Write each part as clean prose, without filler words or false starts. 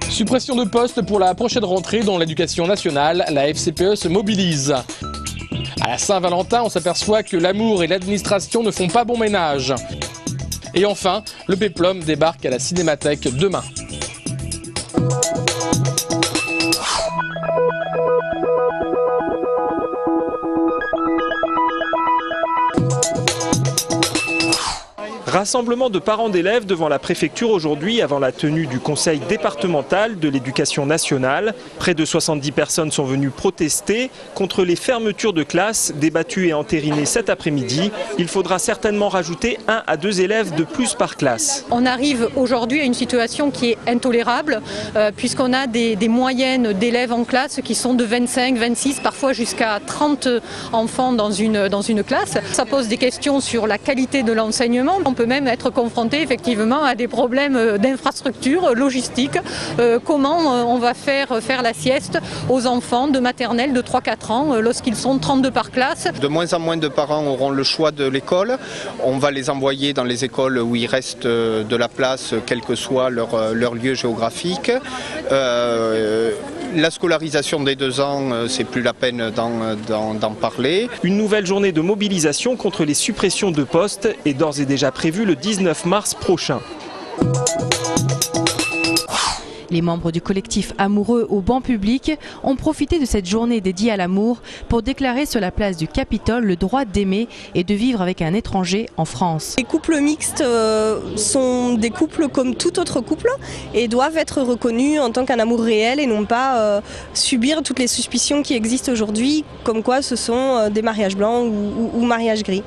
Suppression de postes pour la prochaine rentrée dans l'éducation nationale, la FCPE se mobilise. À la Saint-Valentin, on s'aperçoit que l'amour et l'administration ne font pas bon ménage. Et enfin, le péplum débarque à la Cinémathèque demain. Rassemblement de parents d'élèves devant la préfecture aujourd'hui avant la tenue du conseil départemental de l'éducation nationale. Près de 70 personnes sont venues protester contre les fermetures de classes débattues et entérinées cet après-midi. Il faudra certainement rajouter 1 à 2 élèves de plus par classe. On arrive aujourd'hui à une situation qui est intolérable puisqu'on a des moyennes d'élèves en classe qui sont de 25, 26, parfois jusqu'à 30 enfants dans une classe. Ça pose des questions sur la qualité de l'enseignement. On peut même être confronté effectivement à des problèmes d'infrastructure, logistique. Comment on va faire la sieste aux enfants de maternelle de 3-4 ans lorsqu'ils sont 32 par classe. De moins en moins de parents auront le choix de l'école. On va les envoyer dans les écoles où il reste de la place, quel que soit leur lieu géographique. La scolarisation des 2 ans, c'est plus la peine d'en parler. Une nouvelle journée de mobilisation contre les suppressions de postes est d'ores et déjà prévue le 19 mars prochain. Les membres du collectif amoureux au banc public ont profité de cette journée dédiée à l'amour pour déclarer sur la place du Capitole le droit d'aimer et de vivre avec un étranger en France. Les couples mixtes sont des couples comme tout autre couple et doivent être reconnus en tant qu'un amour réel et non pas subir toutes les suspicions qui existent aujourd'hui, comme quoi ce sont des mariages blancs ou mariages gris.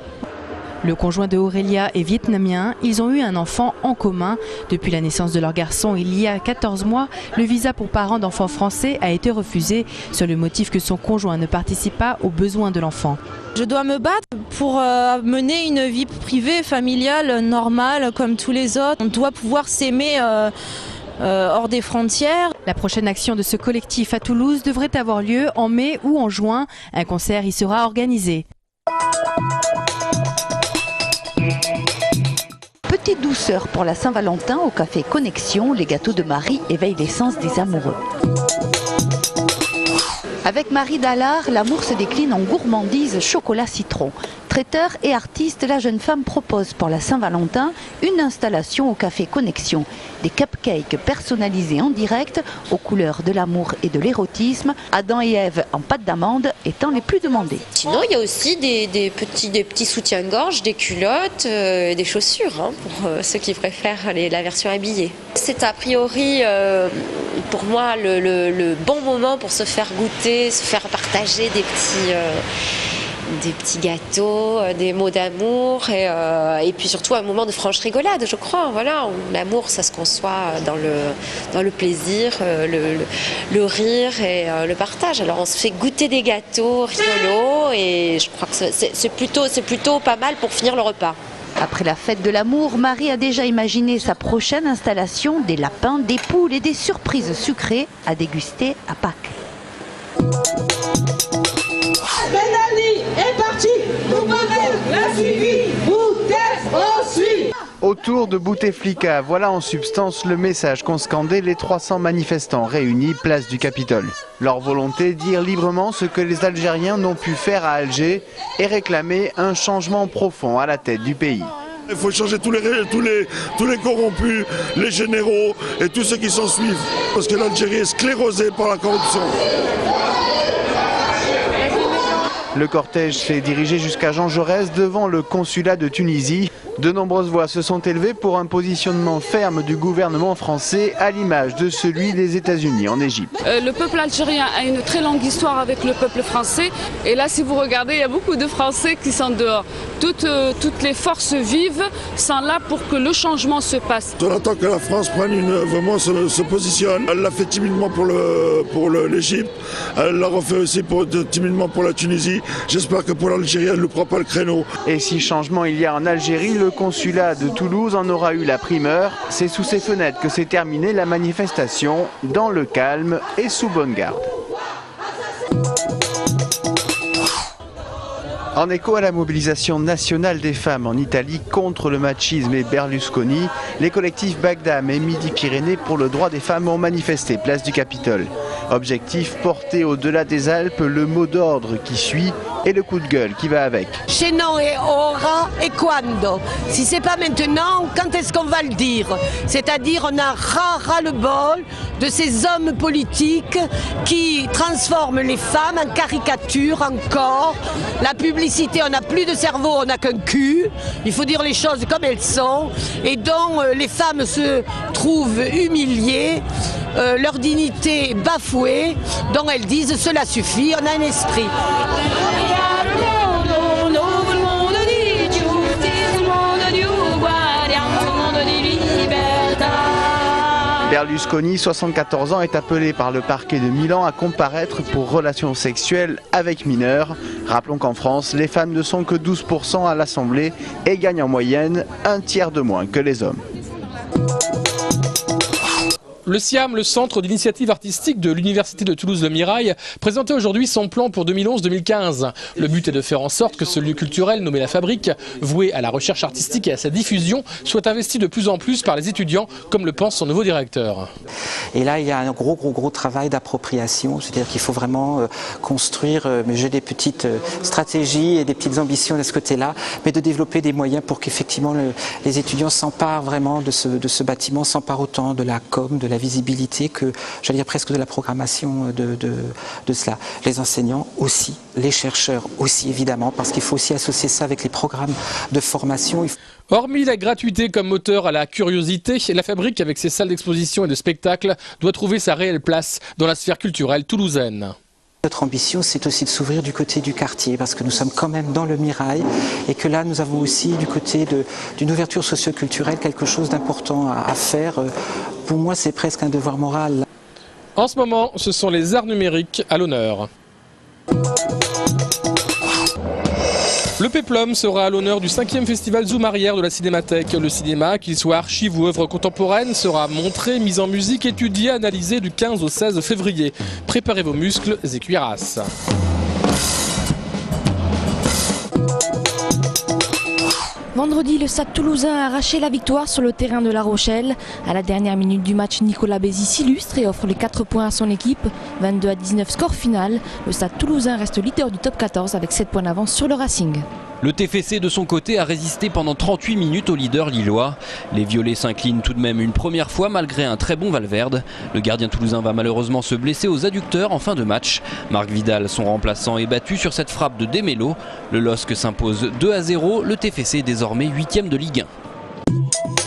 Le conjoint de Aurélia est vietnamien, ils ont eu un enfant en commun. Depuis la naissance de leur garçon il y a 14 mois, le visa pour parents d'enfants français a été refusé sur le motif que son conjoint ne participe pas aux besoins de l'enfant. Je dois me battre pour mener une vie privée, familiale, normale comme tous les autres. On doit pouvoir s'aimer hors des frontières. La prochaine action de ce collectif à Toulouse devrait avoir lieu en mai ou en juin. Un concert y sera organisé. Petite douceur pour la Saint-Valentin au café Connexion, les gâteaux de Marie éveillent les sens des amoureux. Avec Marie Dallard, l'amour se décline en gourmandise chocolat-citron. Traiteur et artiste, la jeune femme propose pour la Saint-Valentin une installation au café Connexion. Des cupcakes personnalisés en direct aux couleurs de l'amour et de l'érotisme, Adam et Ève en pâte d'amande étant les plus demandés. Sinon, il y a aussi des petits soutiens-gorge, des culottes, des chaussures pour ceux qui préfèrent la version habillée. C'est a priori pour moi le bon moment pour se faire goûter, se faire partager des petits gâteaux, des mots d'amour et puis surtout un moment de franche rigolade, je crois. Voilà, où l'amour, ça se conçoit dans le plaisir, le rire et le partage. Alors on se fait goûter des gâteaux rigolos et je crois que c'est plutôt pas mal pour finir le repas. Après la fête de l'amour, Marie a déjà imaginé sa prochaine installation, des lapins, des poules et des surprises sucrées à déguster à Pâques. Benali est parti, Boubarel l'a suivi, Bouteflika suit. Autour de Bouteflika, voilà en substance le message qu'ont scandé les 300 manifestants réunis place du Capitole. Leur volonté, dire librement ce que les Algériens n'ont pu faire à Alger et réclamer un changement profond à la tête du pays. Il faut changer tous les corrompus, les généraux et tous ceux qui s'en suivent. Parce que l'Algérie est sclérosée par la corruption. Le cortège s'est dirigé jusqu'à Jean Jaurès devant le consulat de Tunisie. De nombreuses voix se sont élevées pour un positionnement ferme du gouvernement français à l'image de celui des États-Unis en Égypte. Le peuple algérien a une très longue histoire avec le peuple français. Et là, si vous regardez, il y a beaucoup de Français qui sont dehors. Toutes les forces vives sont là pour que le changement se passe. On attend que la France prenne vraiment se positionne. Elle l'a fait timidement pour l'Égypte. Elle l'a refait aussi timidement pour la Tunisie. J'espère que pour l'Algérie, elle ne prend pas le créneau. Et si changement il y a en Algérie, le consulat de Toulouse en aura eu la primeur. C'est sous ses fenêtres que s'est terminée la manifestation, dans le calme et sous bonne garde. En écho à la mobilisation nationale des femmes en Italie contre le machisme et Berlusconi, les collectifs Bagdam et Midi-Pyrénées pour le droit des femmes ont manifesté place du Capitole. Objectif, porter au-delà des Alpes le mot d'ordre qui suit et le coup de gueule qui va avec. Chez nous et ora et quando. Si c'est pas maintenant, quand est-ce qu'on va le dire? C'est-à-dire on a ras-le-bol de ces hommes politiques qui transforment les femmes en caricatures, en corps. La publicité, on n'a plus de cerveau, on n'a qu'un cul. Il faut dire les choses comme elles sont. Et dont les femmes se trouvent humiliées, leur dignité bafouée, dont elles disent cela suffit, on a un esprit. Berlusconi, 74 ans, est appelé par le parquet de Milan à comparaître pour relations sexuelles avec mineurs. Rappelons qu'en France, les femmes ne sont que 12% à l'Assemblée et gagnent en moyenne un tiers de moins que les hommes. Le CIAM, le centre d'initiative artistique de l'Université de Toulouse-Le Mirail, présentait aujourd'hui son plan pour 2011-2015. Le but est de faire en sorte que ce lieu culturel nommé La Fabrique, voué à la recherche artistique et à sa diffusion, soit investi de plus en plus par les étudiants, comme le pense son nouveau directeur. Et là, il y a un gros travail d'appropriation, c'est-à-dire qu'il faut vraiment construire, mais j'ai des petites stratégies et des petites ambitions de ce côté-là, mais de développer des moyens pour qu'effectivement les étudiants s'emparent vraiment de ce bâtiment, s'emparent autant de la com, de la visibilité que, j'allais dire presque de la programmation de cela. Les enseignants aussi, les chercheurs aussi évidemment, parce qu'il faut aussi associer ça avec les programmes de formation. Hormis la gratuité comme moteur à la curiosité, La Fabrique, avec ses salles d'exposition et de spectacle, doit trouver sa réelle place dans la sphère culturelle toulousaine. Notre ambition, c'est aussi de s'ouvrir du côté du quartier, parce que nous sommes quand même dans le Mirail, et que là, nous avons aussi du côté d'une ouverture socio-culturelle quelque chose d'important à faire. Pour moi, c'est presque un devoir moral. En ce moment, ce sont les arts numériques à l'honneur. Le Péplum sera à l'honneur du 5e festival Zoom Arrière de la Cinémathèque. Le cinéma, qu'il soit archive ou œuvre contemporaine, sera montré, mis en musique, étudié, analysé du 15 au 16 février. Préparez vos muscles et cuirasses. Vendredi, le Stade Toulousain a arraché la victoire sur le terrain de La Rochelle. À la dernière minute du match, Nicolas Bézi s'illustre et offre les 4 points à son équipe. 22-19 score final. Le Stade Toulousain reste leader du top 14 avec 7 points d'avance sur le Racing. Le TFC de son côté a résisté pendant 38 minutes au leader lillois. Les Violets s'inclinent tout de même une première fois malgré un très bon Valverde. Le gardien toulousain va malheureusement se blesser aux adducteurs en fin de match. Marc Vidal, son remplaçant, est battu sur cette frappe de Demelo. Le LOSC s'impose 2-0. Le TFC est désormais 8e de Ligue 1.